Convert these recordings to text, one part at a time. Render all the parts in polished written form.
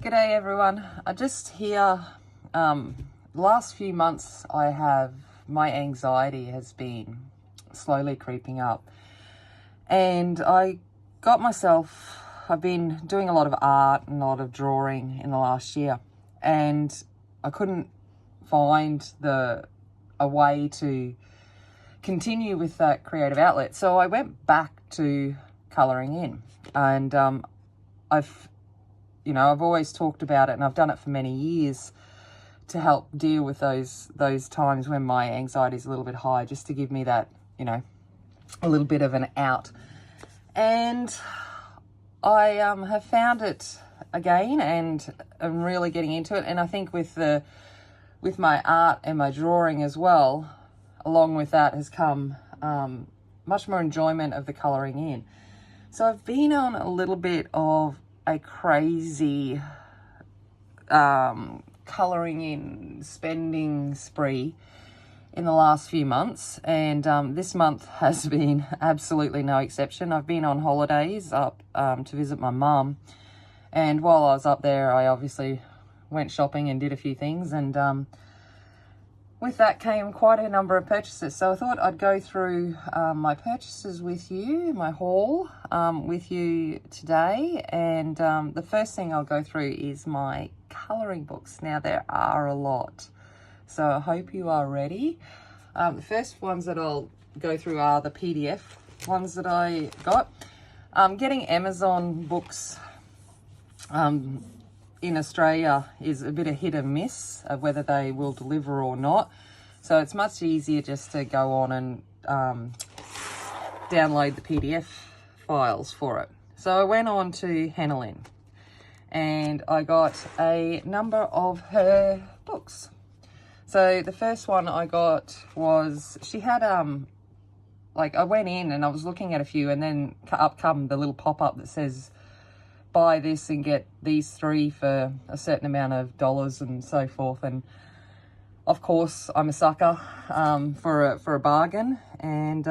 G'day everyone. I just here, the last few months my anxiety has been slowly creeping up, and I've been doing a lot of art and a lot of drawing in the last year, and I couldn't find a way to continue with that creative outlet. So I went back to colouring in, and I've always talked about it, and I've done it for many years to help deal with those times when my anxiety is a little bit high, just to give me that, a little bit of an out. And I have found it again, and I'm really getting into it. And I think with my art and my drawing as well, along with that has come much more enjoyment of the colouring in. So I've been on a little bit of a crazy colouring in spending spree in the last few months, and this month has been absolutely no exception. I've been on holidays up to visit my mum, and while I was up there I obviously went shopping and did a few things, and with that came quite a number of purchases. So I thought I'd go through my purchases with you, my haul with you today. And the first thing I'll go through is my colouring books. Now, there are a lot, so I hope you are ready. The first ones that I'll go through are the PDF ones that I got. Getting Amazon books in Australia is a bit of hit and miss of whether they will deliver or not. So it's much easier just to go on and download the PDF files for it. So I went on to Hennelin, and I got a number of her books. So the first one I got was, she had I went in and I was looking at a few, and then up come the little pop-up that says buy this and get these 3 for a certain amount of dollars and so forth. And of course I'm a sucker for a bargain, and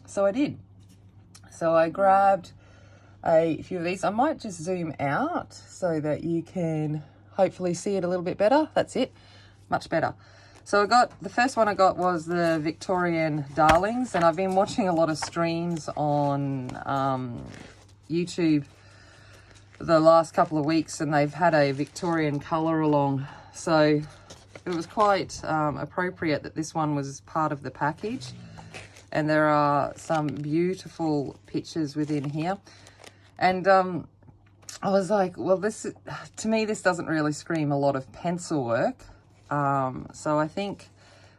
so I did. So I grabbed a few of these. I might just zoom out so that you can hopefully see it a little bit better. That's it, much better. So the first one I got was the Victorian Darlings, and I've been watching a lot of streams on YouTube the last couple of weeks, and they've had a Victorian colour along, so it was quite appropriate that this one was part of the package. And there are some beautiful pictures within here, and I was like, well, to me this doesn't really scream a lot of pencil work, so I think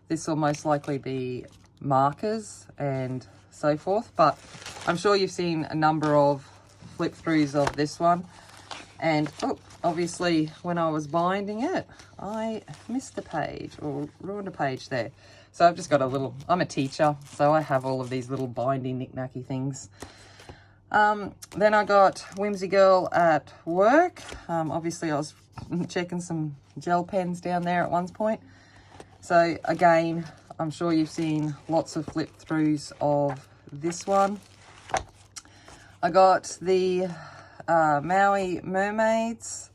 this will most likely be markers and so forth. But I'm sure you've seen a number of flip throughs of this one, and obviously when I was binding it I missed a page or ruined a page there. So I've just got I'm a teacher, so I have all of these little binding knick-knacky things. Then I got Whimsy Girl at work. Obviously I was checking some gel pens down there at one point. So again, I'm sure you've seen lots of flip throughs of this one. I got the Maui Mermaids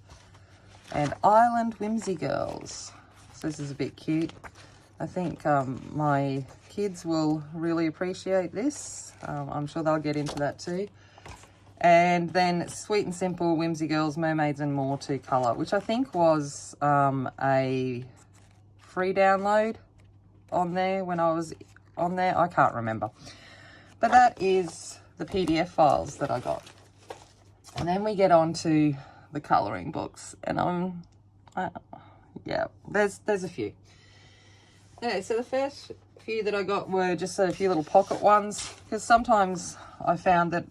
and Island Whimsy Girls. So this is a bit cute. I think my kids will really appreciate this. I'm sure they'll get into that too. And then Sweet and Simple Whimsy Girls, Mermaids and More to Colour, which I think was a free download on there when I was on there. I can't remember. But that is the PDF files that I got. And then we get on to the colouring books, and there's a few. Yeah, so the first few that I got were just a few little pocket ones, because sometimes I found that,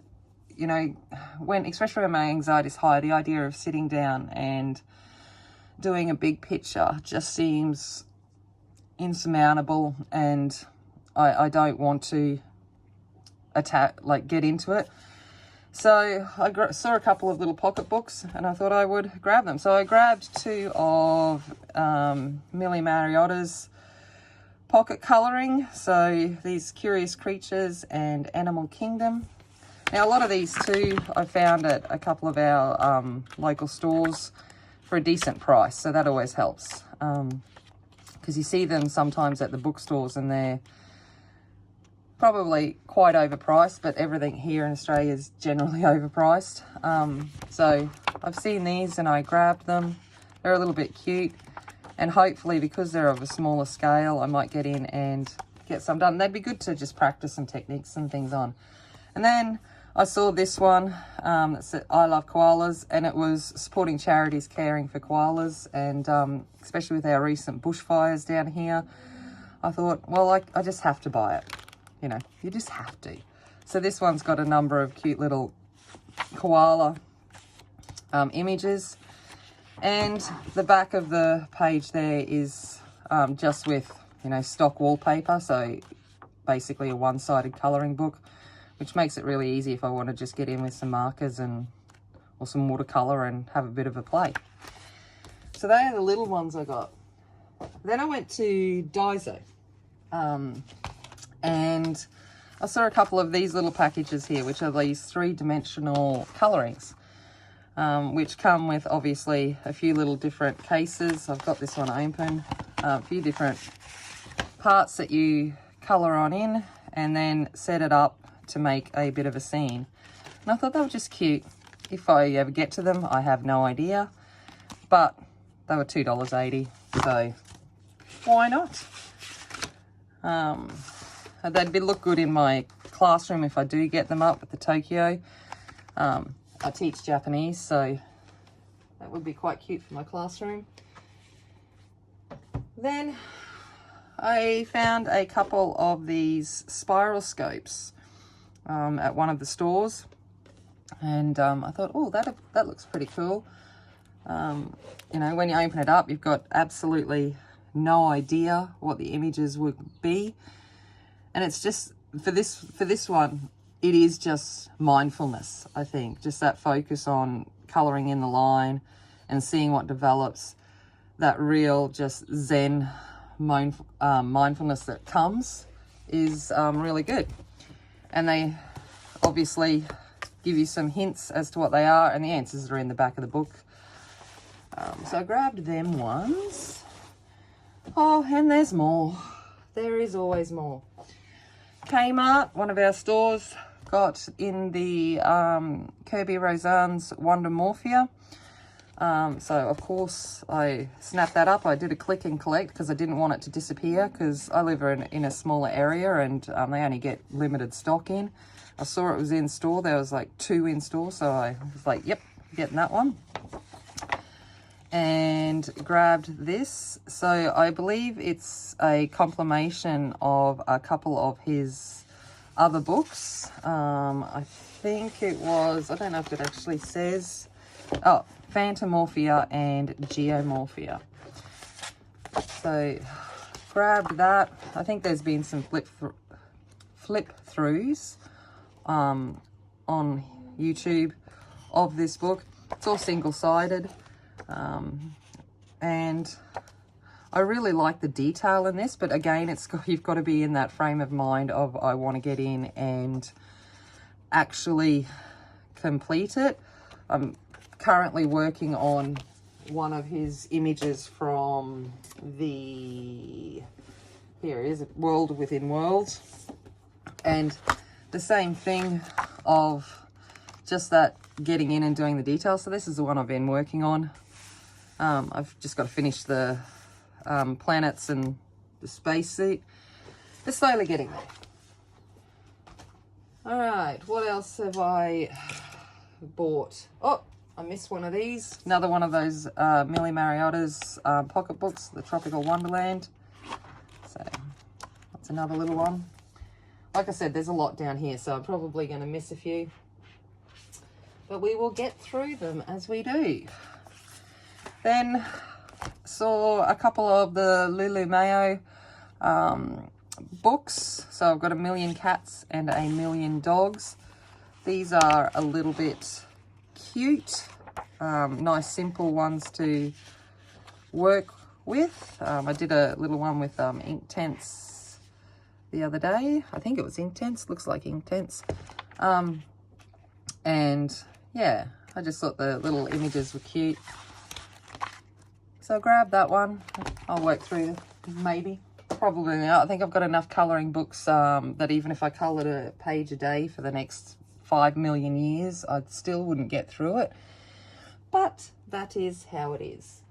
especially when my anxiety is high, the idea of sitting down and doing a big picture just seems insurmountable, and I don't want to get into it. So I saw a couple of little pocket books, and I thought I would grab them. So I grabbed 2 of Millie Mariotta's pocket colouring. So these Curious Creatures and Animal Kingdom. Now, a lot of these too I found at a couple of our local stores for a decent price, so that always helps. Because you see them sometimes at the bookstores and they're probably quite overpriced, but everything here in Australia is generally overpriced. So I've seen these and I grabbed them. They're a little bit cute, and hopefully because they're of a smaller scale, I might get in and get some done. They'd be good to just practice some techniques and things on. And then I saw this one that said I love koalas, and it was supporting charities caring for koalas, and especially with our recent bushfires down here, I thought, well, I just have to buy it. You know, you just have to. So this one's got a number of cute little koala images, and the back of the page there is just with, you know, stock wallpaper, so basically a one-sided colouring book, which makes it really easy if I want to just get in with some markers and or some watercolour and have a bit of a play. So they are the little ones I got. Then I went to Daiso, and I saw a couple of these little packages here, which are these three-dimensional colorings, which come with obviously a few little different cases. I've got this one open, a few different parts that you color on in and then set it up to make a bit of a scene. And I thought they were just cute. If I ever get to them, I have no idea, but they were $2.80, so why not? They'd look good in my classroom if I do get them up at the Tokyo. I teach Japanese, so that would be quite cute for my classroom. Then I found a couple of these spiral scopes at one of the stores, and I thought, oh, that looks pretty cool. You know, when you open it up, you've got absolutely no idea what the images would be, and it's just for this one, it is just mindfulness. I think just that focus on coloring in the line and seeing what develops, that real just Zen mindfulness that comes is really good. And they obviously give you some hints as to what they are, and the answers are in the back of the book. So I grabbed them ones. Oh, and there's more. There is always more. Kmart, one of our stores, got in the Kirby Rose's Wonder Morphia. So of course I snapped that up. I did a click and collect because I didn't want it to disappear, because I live in a smaller area and they only get limited stock in. I saw it was in store. There was like 2 in store, so I was like, yep, getting that one. And grabbed this. So I believe it's a compilation of a couple of his other books. I think it was, I don't know if it actually says, oh, Phantomorphia and Geomorphia. So grabbed that. I think there's been some flip throughs on YouTube of this book. It's all single-sided. And I really like the detail in this, but again, you've got to be in that frame of mind of I want to get in and actually complete it. I'm currently working on one of his images from here it is, World Within Worlds, and the same thing of just that getting in and doing the details. So this is the one I've been working on. I've just got to finish the planets and the spacesuit. It's slowly getting there. All right, what else have I bought? Oh, I missed one of these. Another one of those Millie Mariotta's pocket books, the Tropical Wonderland. So that's another little one. Like I said, there's a lot down here, so I'm probably going to miss a few. But we will get through them as we do. Then saw a couple of the Lulu Mayo books. So I've got 1,000,000 Cats and 1,000,000 Dogs. These are a little bit cute. Nice simple ones to work with. I did a little one with Inktense the other day. I think it was Inktense. Looks like Inktense. And yeah, I just thought the little images were cute. So grab that one. I'll work through maybe. Probably not. I think I've got enough colouring books that even if I coloured a page a day for the next 5 million years, I still wouldn't get through it. But that is how it is.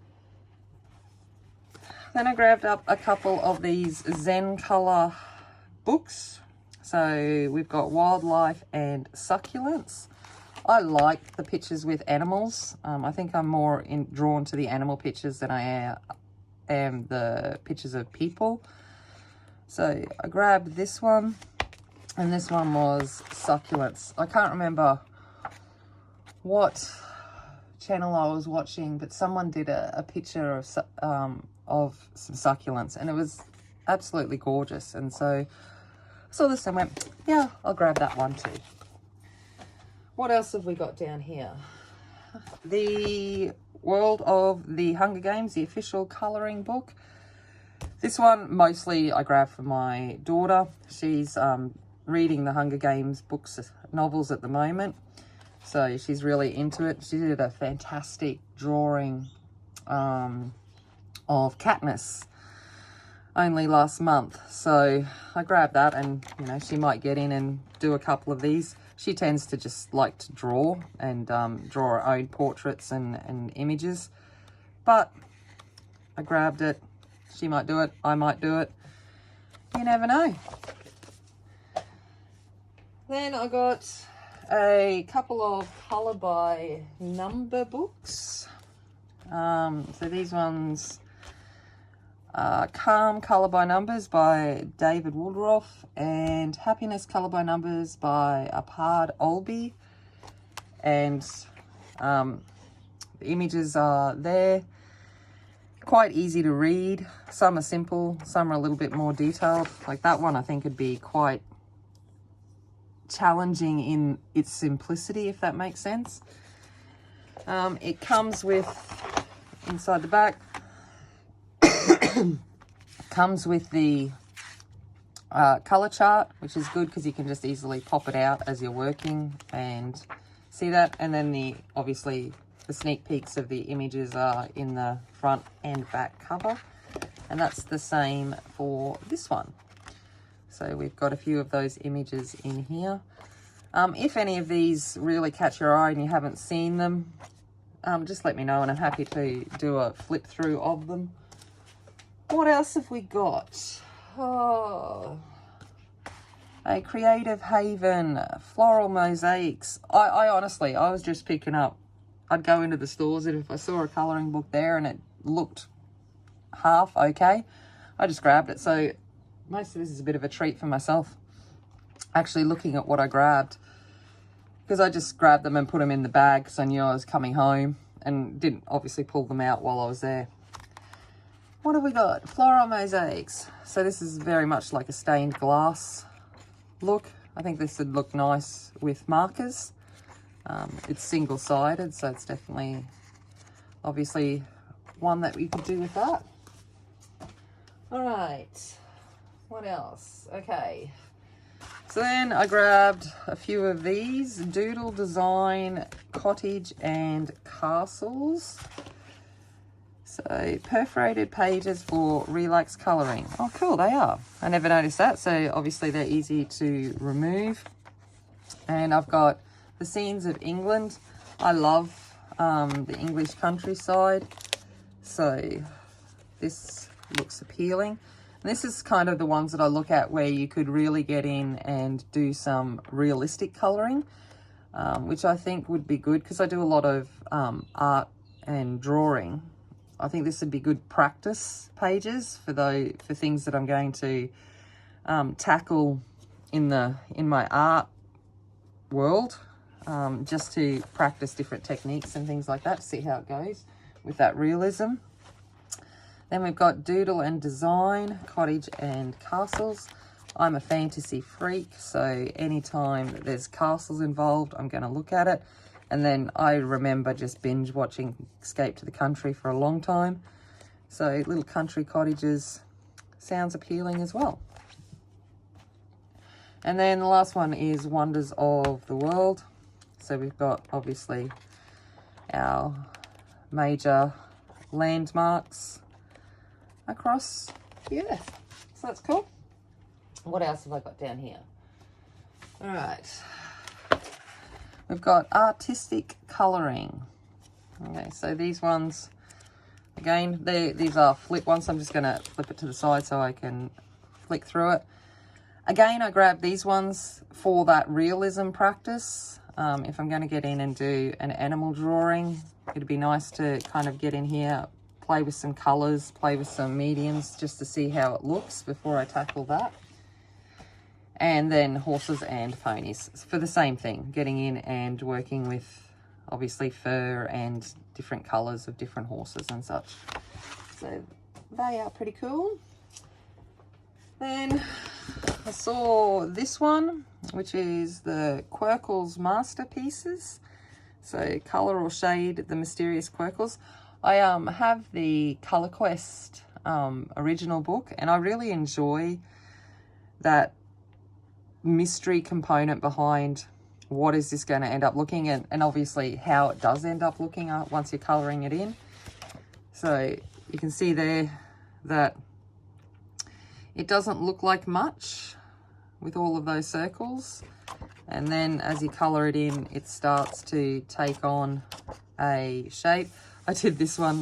Then I grabbed up a couple of these Zen Color books. So we've got wildlife and succulents. I like the pictures with animals. I think I'm more drawn to the animal pictures than I am the pictures of people. So I grabbed this one, and this one was succulents. I can't remember what channel I was watching, but someone did a picture of some succulents, and it was absolutely gorgeous. And so I saw this and went, yeah, I'll grab that one too. What else have we got down here? The World of the Hunger Games, the official colouring book. This one mostly I grabbed for my daughter. She's reading the Hunger Games novels at the moment, so she's really into it. She did a fantastic drawing of Katniss only last month, so I grabbed that, and you know, she might get in and do a couple of these. She tends to just like to draw and draw her own portraits and images, but I grabbed it. She might do it, I might do it, you never know. Then I got a couple of colour by number books. So these ones are Calm Colour by Numbers by David Woodruff and Happiness Colour by Numbers by Apard Olby. And the images are there. Quite easy to read. Some are simple, some are a little bit more detailed. Like that one I think would be quite challenging in its simplicity, if that makes sense. It comes with, inside the back, comes with the colour chart, which is good because you can just easily pop it out as you're working and see that. And then obviously the sneak peeks of the images are in the front and back cover, and that's the same for this one. So we've got a few of those images in here. If any of these really catch your eye and you haven't seen them, just let me know and I'm happy to do a flip through of them. What else have we got? Oh, a Creative Haven, Floral Mosaics. I honestly, I was just picking up, I'd go into the stores and if I saw a colouring book there and it looked half okay, I just grabbed it. So most of this is a bit of a treat for myself, actually looking at what I grabbed, because I just grabbed them and put them in the bag because I knew I was coming home and didn't obviously pull them out while I was there. What have we got? Floral Mosaics. So this is very much like a stained glass look. I think this would look nice with markers. It's single-sided, so it's definitely, obviously, one that we could do with that. All right, what else? Okay, so then I grabbed a few of these Doodle Design Cottage and Castles. So Perforated Pages for Relax Colouring. Oh, cool, they are. I never noticed that, so obviously they're easy to remove. And I've got the Scenes of England. I love the English countryside, so this looks appealing. And this is kind of the ones that I look at where you could really get in and do some realistic colouring, which I think would be good because I do a lot of art and drawing. I think this would be good practice pages for things that I'm going to tackle in my art world, just to practice different techniques and things like that, to see how it goes with that realism. Then we've got Doodle and Design, Cottage and Castles. I'm a fantasy freak, so anytime that there's castles involved, I'm going to look at it. And then I remember just binge watching Escape to the Country for a long time. So little country cottages sounds appealing as well. And then the last one is Wonders of the World. So we've got obviously our major landmarks across the earth. So that's cool. What else have I got down here? All right. We've got artistic colouring. Okay, so these ones, again, these are flip ones. I'm just going to flip it to the side so I can flick through it. Again, I grabbed these ones for that realism practice. If I'm going to get in and do an animal drawing, it'd be nice to kind of get in here, play with some colours, play with some mediums, just to see how it looks before I tackle that. And then horses and ponies for the same thing, getting in and working with obviously fur and different colours of different horses and such. So they are pretty cool. Then I saw this one, which is the Quirkles Masterpieces. So Colour or Shade the Mysterious Quirkles. I have the Colorquest original book, and I really enjoy that mystery component behind what is this going to end up looking, and obviously how it does end up looking once you're colouring it in. So you can see there that it doesn't look like much with all of those circles, and then as you colour it in, it starts to take on a shape. I did this one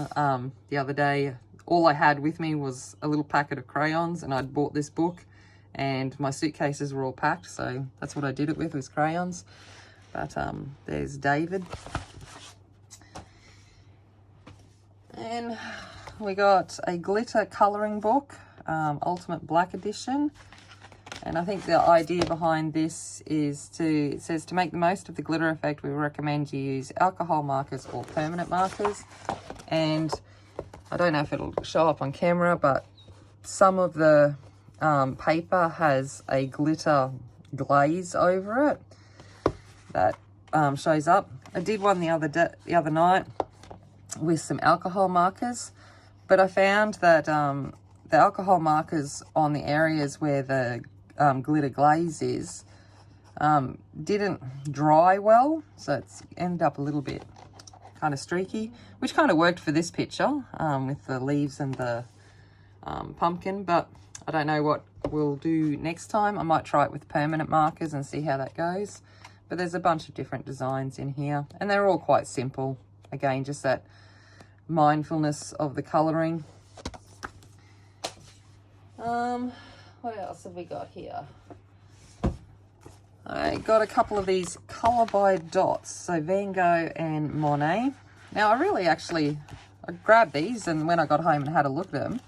the other day. All I had with me was a little packet of crayons, and I'd bought this book and my suitcases were all packed, so that's what I did it with, was crayons. But there's David. And we got a glitter colouring book, Ultimate Black Edition. And I think the idea behind this is it says to make the most of the glitter effect, we recommend you use alcohol markers or permanent markers. And I don't know if it'll show up on camera, but some of the paper has a glitter glaze over it that shows up. I did one the other night with some alcohol markers, but I found that the alcohol markers on the areas where the glitter glaze is didn't dry well, so it's ended up a little bit kind of streaky, which kind of worked for this picture with the leaves and the pumpkin, but I don't know what we'll do next time. I might try it with permanent markers and see how that goes. But there's a bunch of different designs in here, and they're all quite simple. Again, just that mindfulness of the colouring. What else have we got here? I got a couple of these colour by dots, so Van Gogh and Monet. Now I grabbed these, and when I got home and had a look at them,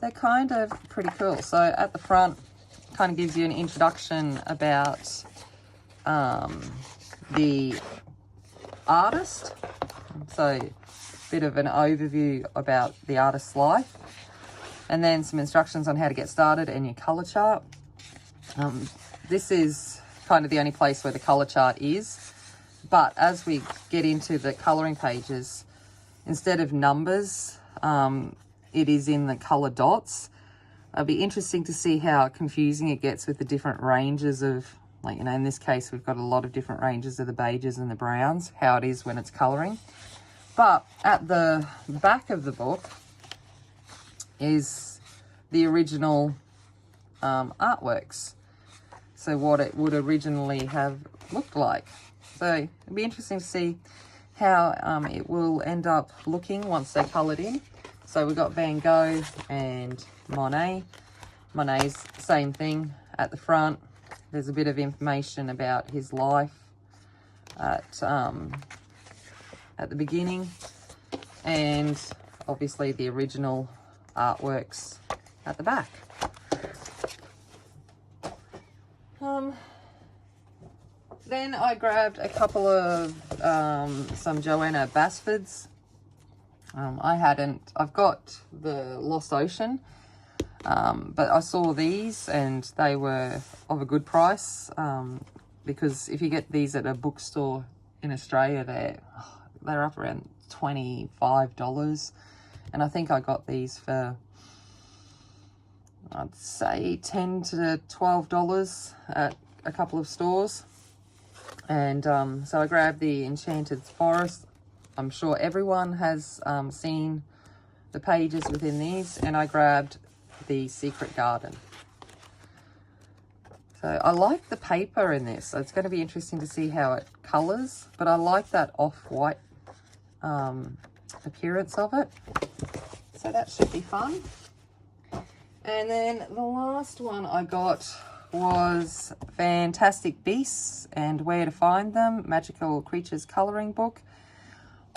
they're kind of pretty cool. So at the front, kind of gives you an introduction about the artist. So a bit of an overview about the artist's life, and then some instructions on how to get started and your colour chart. This is kind of the only place where the colour chart is, but as we get into the colouring pages, instead of numbers, it is in the colour dots. It'll be interesting to see how confusing it gets with the different ranges of, like, you know, in this case, we've got a lot of different ranges of the beiges and the browns, how it is when it's colouring. But at the back of the book is the original artworks. So what it would originally have looked like. So it'll be interesting to see how it will end up looking once they're coloured in. So we've got Van Gogh and Monet. Monet's same thing at the front. There's a bit of information about his life at the beginning, and obviously the original artworks at the back. Then I grabbed a couple of some Joanna Basfords. I've got the Lost Ocean, but I saw these and they were of a good price, because if you get these at a bookstore in Australia, they're up around $25, and I think I got these for, I'd say $10 to $12 at a couple of stores. And so I grabbed the Enchanted Forest. I'm sure everyone has seen the pages within these, and I grabbed the Secret Garden. So I like the paper in this, so it's going to be interesting to see how it colours, but I like that off-white appearance of it. So that should be fun. And then the last one I got was Fantastic Beasts and Where to Find Them, Magical Creatures Colouring Book.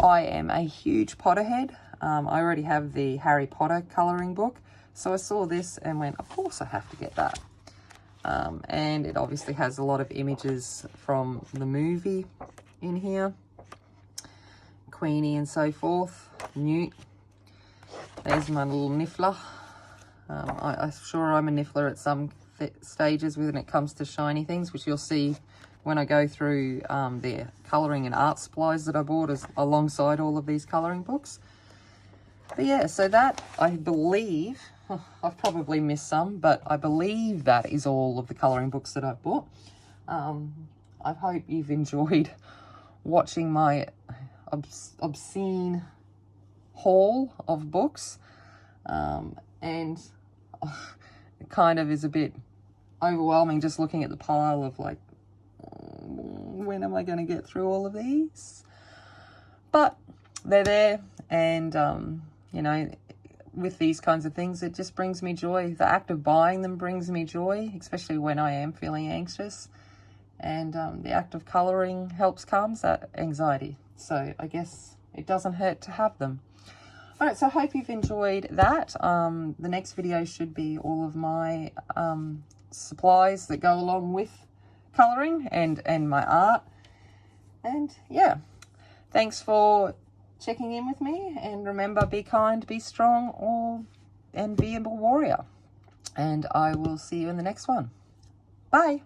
I am a huge Potterhead. I already have the Harry Potter colouring book, so I saw this and went, of course I have to get that. And it obviously has a lot of images from the movie in here. Queenie and so forth. Newt. There's my little Niffler. I'm sure I'm a Niffler at some stages when it comes to shiny things, which you'll see when I go through the colouring and art supplies that I bought alongside all of these colouring books. But yeah, so that, I believe, I've probably missed some, but I believe that is all of the colouring books that I've bought. I hope you've enjoyed watching my obscene haul of books. And it kind of is a bit overwhelming just looking at the pile of like, when am I going to get through all of these? But they're there, and you know, with these kinds of things, it just brings me joy. The act of buying them brings me joy, especially when I am feeling anxious. And the act of colouring helps calms that anxiety. So I guess it doesn't hurt to have them. All right, so I hope you've enjoyed that. The next video should be all of my supplies that go along with colouring and my art. And yeah, thanks for checking in with me, and remember, be kind, be strong, and be a warrior. And I will see you in the next one. Bye.